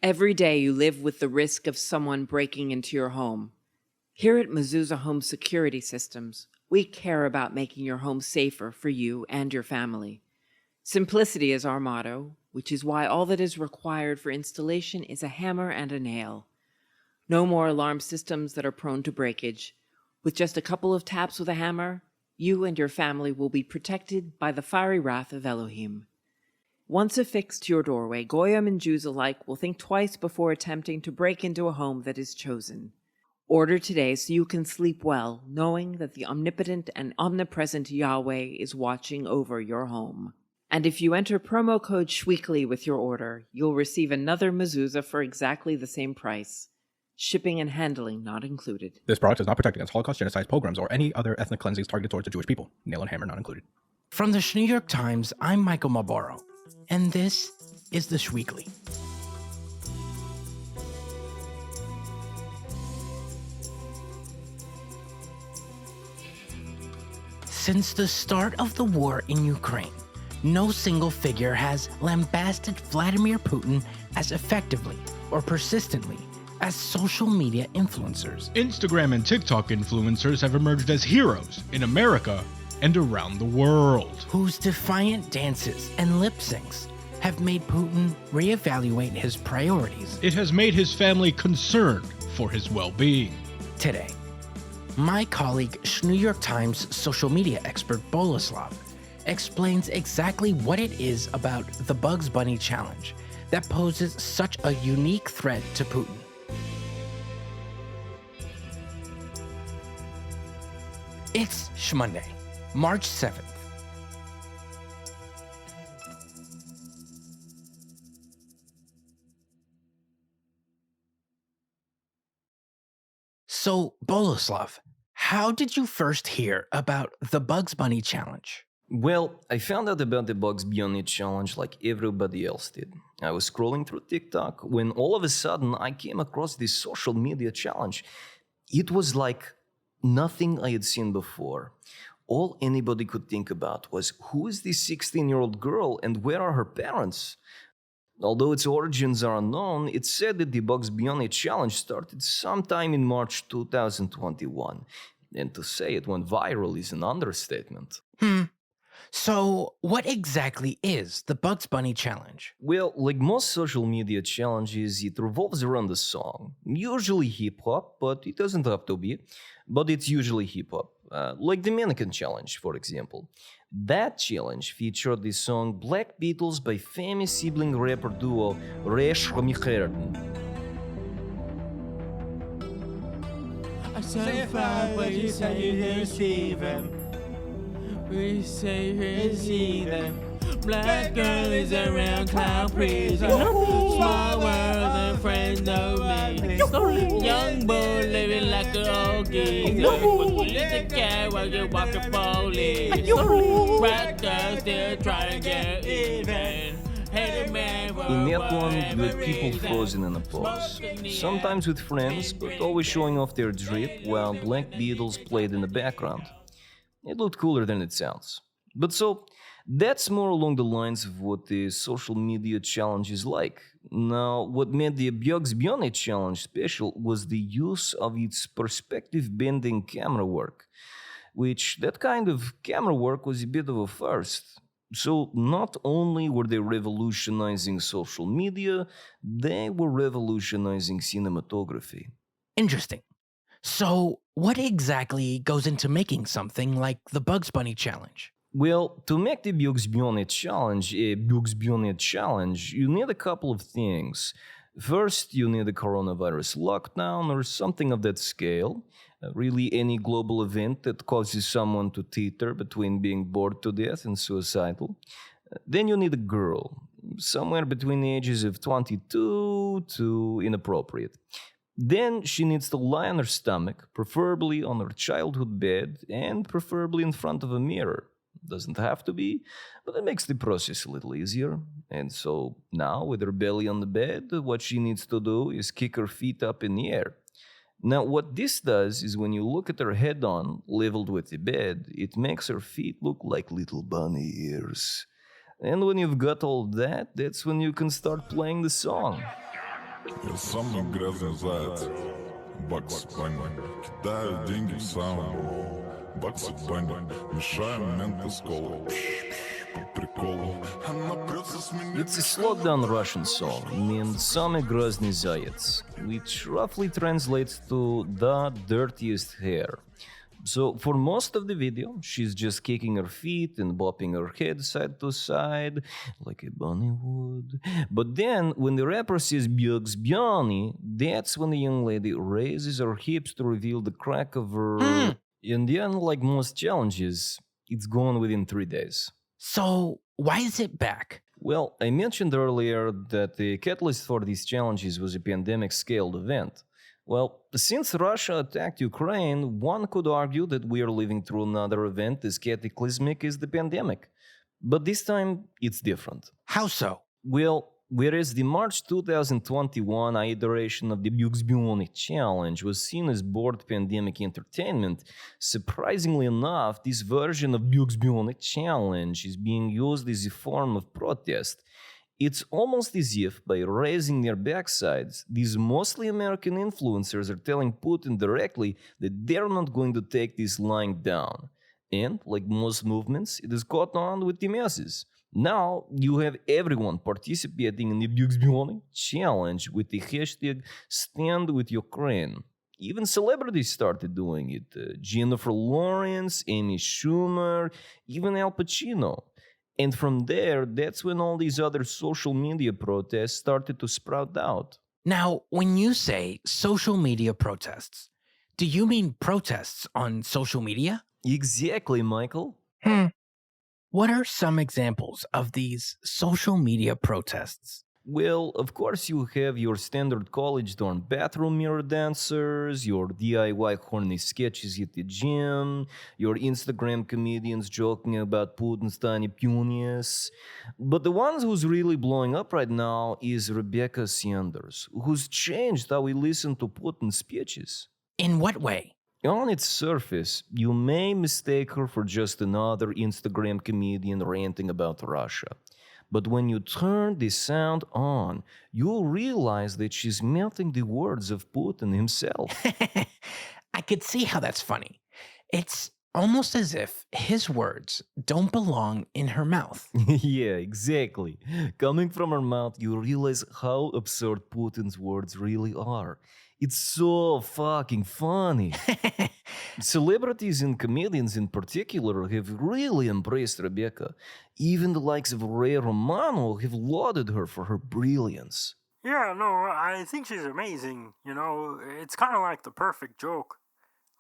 Every day you live with the risk of someone breaking into your home. Here at Mezuzah Home Security Systems, we care about making your home safer for you and your family. Simplicity is our motto, which is why all that is required for installation is a hammer and a nail. No more alarm systems that are prone to breakage. With just a couple of taps with a hammer, you and your family will be protected by the fiery wrath of Elohim. Once affixed to your doorway, Goyim and Jews alike will think twice before attempting to break into a home that is chosen. Order today so you can sleep well, knowing that the omnipotent and omnipresent Yahweh is watching over your home. And if you enter promo code Schweekly with your order, you'll receive another mezuzah for exactly the same price. Shipping and handling not included. This product does not protect against Holocaust, genocide, pogroms, or any other ethnic cleansings targeted towards the Jewish people. Nail and hammer not included. From the New York Times, I'm Michael Malboro, and this is the Schweekly. Since the start of the war in Ukraine, no single figure has lambasted Vladimir Putin as effectively or persistently as social media influencers. Instagram and TikTok influencers have emerged as heroes in America and around the world. Whose defiant dances and lip syncs have made Putin reevaluate his priorities. It has made his family concerned for his well-being. Today, my colleague, New York Times social media expert Boleslav, explains exactly what it is about the Bugs Bunny challenge that poses such a unique threat to Putin. It's Shmonday, March 7th. So, Boleslav, how did you first hear about the Bugs Bunny challenge? Well, I found out about the Bugs Bunny challenge like everybody else did. I was scrolling through TikTok when all of a sudden I came across this social media challenge. It was like nothing I had seen before. All anybody could think about was, who is this 16-year-old girl and where are her parents? Although its origins are unknown, it's said that the Bugs Bunny challenge started sometime in March 2021. And to say it went viral is an understatement. So, what exactly is the Bugs Bunny challenge? Well, like most social media challenges, it revolves around a song. Usually hip-hop, but it doesn't have to be. But it's usually hip-hop. Like the Mannequin Challenge, for example. That challenge featured the song Black Beatles by famous sibling rapper duo Russo-Ukrainian. I said fine, but you said you didn't see them. We say you didn't see them. Black girls around cloud prison. Small world and friends know me. Young boy living like an old geezer. Little cat while you walk the police. Black girls still trying to get even. In that one, you had people frozen in a pose. Sometimes with friends, but always showing off their drip while Black Beatles played in the background. It looked cooler than it sounds. But so, that's more along the lines of what the social media challenge is like. Now, what made the Bugs Bunny challenge special was the use of its perspective-bending camera work, which that kind of camera work was a bit of a first. So not only were they revolutionizing social media, they were revolutionizing cinematography. Interesting. So, what exactly goes into making something like the Bugs Bunny challenge? Well, to make the Bugs Bunny challenge a Bugs Bunny challenge, you need a couple of things. First, you need a coronavirus lockdown or something of that scale. Really any global event that causes someone to teeter between being bored to death and suicidal. Then you need a girl, somewhere between the ages of 22 to inappropriate. Then she needs to lie on her stomach, preferably on her childhood bed, and preferably in front of a mirror. Doesn't have to be, but it makes the process a little easier. And so now, with her belly on the bed, what she needs to do is kick her feet up in the air. Now, what this does is when you look at her head on, leveled with the bed, it makes her feet look like little bunny ears. And when you've got all that, that's when you can start playing the song. Я самый грязный заяц. Бакс Банни. Кидаю деньги в сауну. Бакс Банни. Мешаем менты с колой. По приколу. Она прется с меня. It's a slowed down Russian song named Samый Грозный Заяц, which roughly translates to the dirtiest hair. So for most of the video, she's just kicking her feet and bopping her head side to side like a bunny would. But then, when the rapper says Björk's Björni, that's when the young lady raises her hips to reveal the crack of her... And then, like most challenges, it's gone within 3 days. So, why is it back? Well, I mentioned earlier that the catalyst for these challenges was a pandemic-scaled event. Well, since Russia attacked Ukraine, one could argue that we are living through another event as cataclysmic as the pandemic. But this time, it's different. How so? Well, whereas the March 2021 iteration of the Björk's challenge was seen as bored pandemic entertainment, surprisingly enough, this version of Björk's challenge is being used as a form of protest. It's almost as if, by raising their backsides, these mostly American influencers are telling Putin directly that they're not going to take this lying down. And, like most movements, it has caught on with the masses. Now, you have everyone participating in the Björk's challenge with the hashtag #StandWithUkraine. Even celebrities started doing it. Jennifer Lawrence, Amy Schumer, even Al Pacino. And from there, that's when all these other social media protests started to sprout out. Now, when you say social media protests, do you mean protests on social media? Exactly, Michael. What are some examples of these social media protests? Well, of course you have your standard college-dorm bathroom mirror dancers, your DIY horny sketches at the gym, your Instagram comedians joking about Putin's tiny penis. But the one who's really blowing up right now is Rebecca Sanders, who's changed how we listen to Putin's speeches. In what way? On its surface, you may mistake her for just another Instagram comedian ranting about Russia. But when you turn the sound on, you'll realize that she's mouthing the words of Putin himself. I could see how that's funny. It's almost as if his words don't belong in her mouth. Yeah, exactly. Coming from her mouth, you realize how absurd Putin's words really are. It's so fucking funny. Celebrities and comedians in particular have really embraced Rebecca. Even the likes of Ray Romano have lauded her for her brilliance. Yeah, no, I think she's amazing. You know, it's kind of like the perfect joke.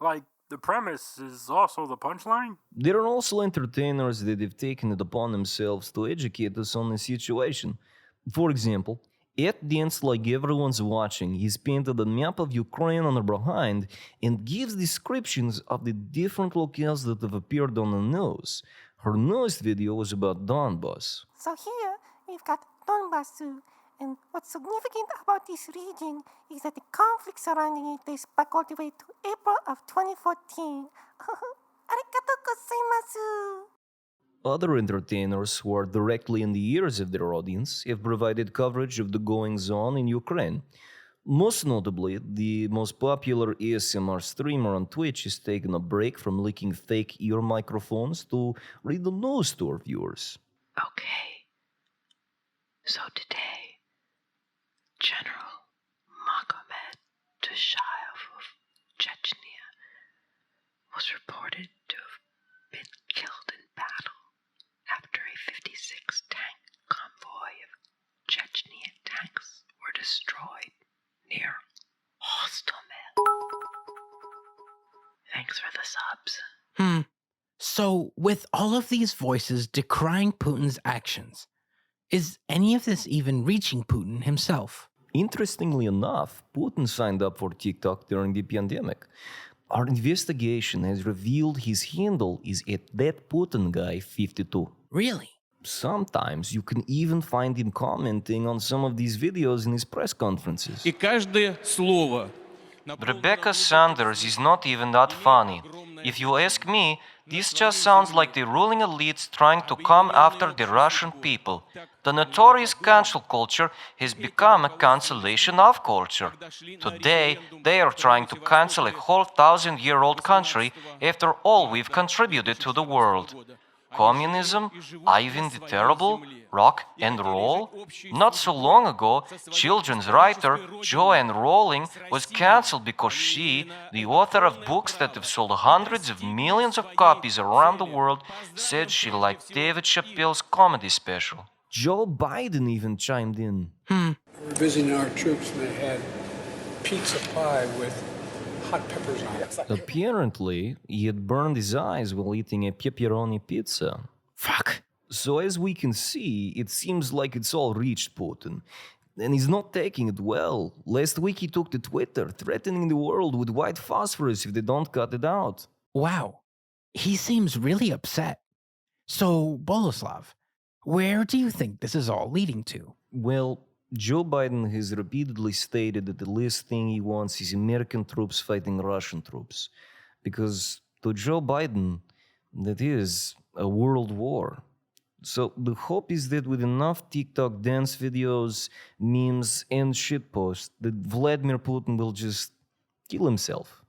Like, the premise is also the punchline. There are also entertainers that have taken it upon themselves to educate us on the situation. For example, at Dance Like Everyone's Watching, he's painted a map of Ukraine on her behind and gives descriptions of the different locales that have appeared on the news. Her newest video was about Donbass. So here, we've got Donbass, and what's significant about this region is that the conflict surrounding it dates back all the way to April of 2014. Arigatou gozaimasu! Other entertainers who are directly in the ears of their audience have provided coverage of the goings-on in Ukraine. Most notably, the most popular ASMR streamer on Twitch has taken a break from leaking fake ear microphones to read the news to our viewers. Okay. So today, General Magomed Tushayev of Chechnya was reported to have been killed in battle after a 56-tank convoy of Chechnyan tanks were destroyed near Hostomel. Thanks for the subs. So, with all of these voices decrying Putin's actions, is any of this even reaching Putin himself? Interestingly enough, Putin signed up for TikTok during the pandemic. Our investigation has revealed his handle is @ThatPutinGuy52. Really? Sometimes you can even find him commenting on some of these videos in his press conferences. И каждое слово. Rebecca Sanders is not even that funny. If you ask me, This just sounds like the ruling elites trying to come after the Russian people. The notorious cancel culture has become a cancellation of culture. Today, they are trying to cancel a whole 1,000-year-old country after all we've contributed to the world. Communism, Ivan the Terrible, rock and roll? Not so long ago, children's writer Joanne Rowling was cancelled because she, the author of books that have sold hundreds of millions of copies around the world, said she liked David Chappelle's comedy special. Joe Biden even chimed in. We were visiting our troops and they had pizza pie with hot peppers on it. Apparently, he had burned his eyes while eating a pepperoni pizza. Fuck. So as we can see, it seems like it's all reached Putin. And he's not taking it well. Last week he took to Twitter, threatening the world with white phosphorus if they don't cut it out. Wow. He seems really upset. So, Boleslav, where do you think this is all leading to? Well, Joe Biden has repeatedly stated that the last thing he wants is American troops fighting Russian troops. Because to Joe Biden, that is a world war. So the hope is that with enough TikTok dance videos, memes, and shitposts, that Vladimir Putin will just kill himself.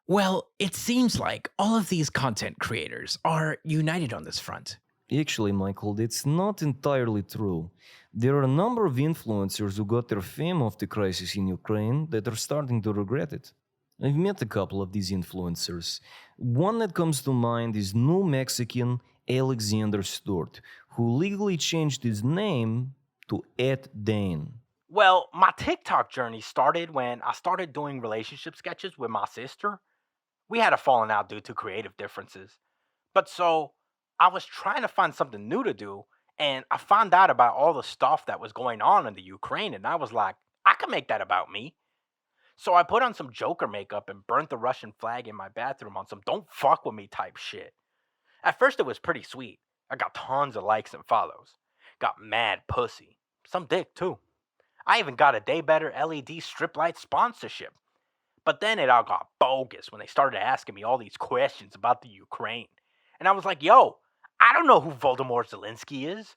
Well, it seems like all of these content creators are united on this front. Actually, Michael, that's not entirely true. There are a number of influencers who got their fame off the crisis in Ukraine that are starting to regret it. I've met a couple of these influencers. One that comes to mind is New Mexican Alexander Stewart, who legally changed his name to @Dane. Well, my TikTok journey started when I started doing relationship sketches with my sister. We had a falling out due to creative differences. But so, I was trying to find something new to do, and I found out about all the stuff that was going on in the Ukraine, and I was like, I can make that about me. So I put on some Joker makeup and burnt the Russian flag in my bathroom on some don't fuck with me type shit. At first it was pretty sweet. I got tons of likes and follows. Got mad pussy. Some dick too. I even got a Day Better LED strip light sponsorship. But then it all got bogus when they started asking me all these questions about the Ukraine. And I was like, yo, I don't know who Volodymyr Zelensky is.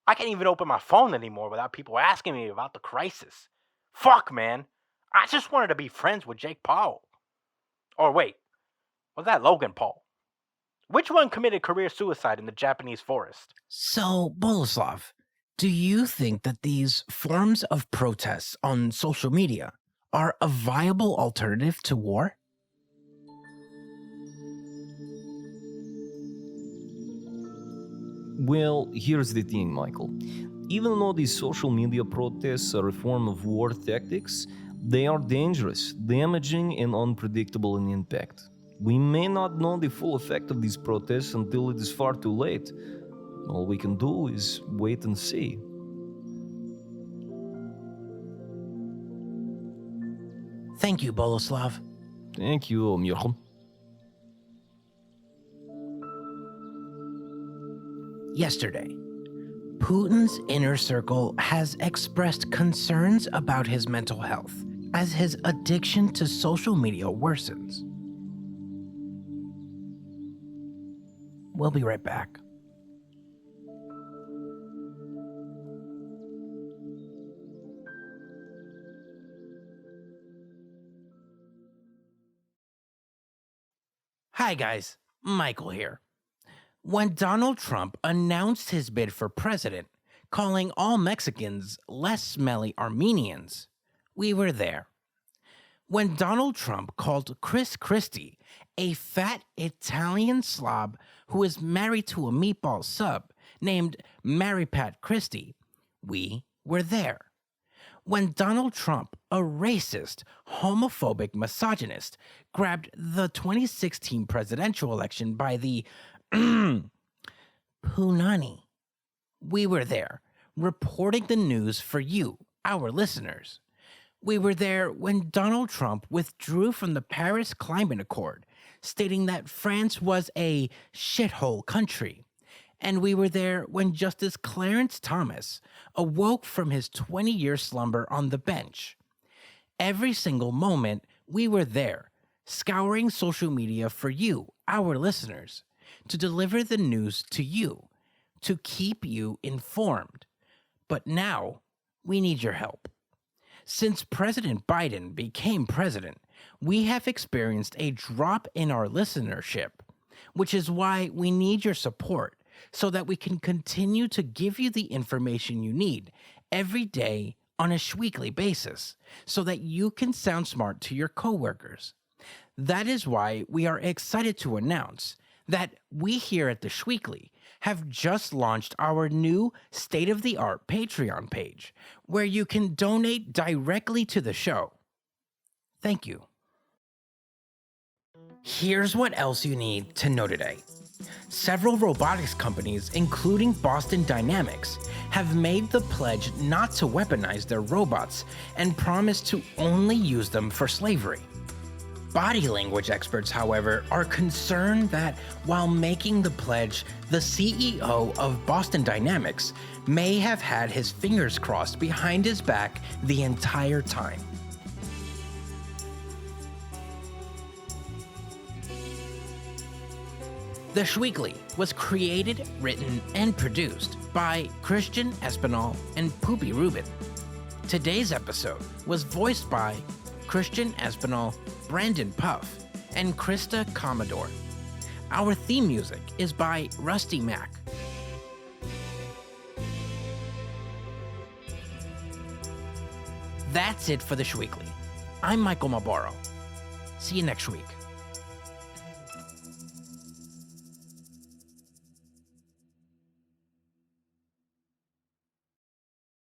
I can't even open my phone anymore without people asking me about the crisis. Fuck, man. I just wanted to be friends with Jake Paul. Or wait, was that Logan Paul? Which one committed career suicide in the Japanese forest? So, Boleslav, do you think that these forms of protests on social media are a viable alternative to war? Well, here's the thing, Michael. Even though these social media protests are a form of war tactics, they are dangerous, damaging, and unpredictable in impact. We may not know the full effect of these protests until it is far too late. All we can do is wait and see. Thank you, Boleslav. Thank you, Mirko. Yesterday, Putin's inner circle has expressed concerns about his mental health as his addiction to social media worsens. We'll be right back. Hi guys, Michael here. When Donald Trump announced his bid for president, calling all Mexicans less smelly Armenians, we were there. When Donald Trump called Chris Christie a fat Italian slob who is married to a meatball sub named Mary Pat Christie, we were there. When Donald Trump, a racist, homophobic misogynist, grabbed the 2016 presidential election by the punani, we were there, reporting the news for you, our listeners. We were there when Donald Trump withdrew from the Paris Climate Accord, stating that France was a shithole country. And we were there when Justice Clarence Thomas awoke from his 20-year slumber on the bench. Every single moment, we were there, scouring social media for you, our listeners, to deliver the news to you, to keep you informed. But now, we need your help. Since President Biden became president, we have experienced a drop in our listenership, which is why we need your support so that we can continue to give you the information you need every day on a Schweekly basis, so that you can sound smart to your coworkers. That is why we are excited to announce that we here at the Schweekly have just launched our new state-of-the-art Patreon page, where you can donate directly to the show. Thank you. Here's what else you need to know today. Several robotics companies, including Boston Dynamics, have made the pledge not to weaponize their robots and promise to only use them for slavery. Body language experts, however, are concerned that while making the pledge, the CEO of Boston Dynamics may have had his fingers crossed behind his back the entire time. The Schweekly was created, written, and produced by Christian Espinal and Poopy Rubin. Today's episode was voiced by Christian Espinal, Brandon Puff, and Krista Komondor. Our theme music is by Rusty Mack. That's it for the Schweekly. I'm Michael Malboro. See you next week.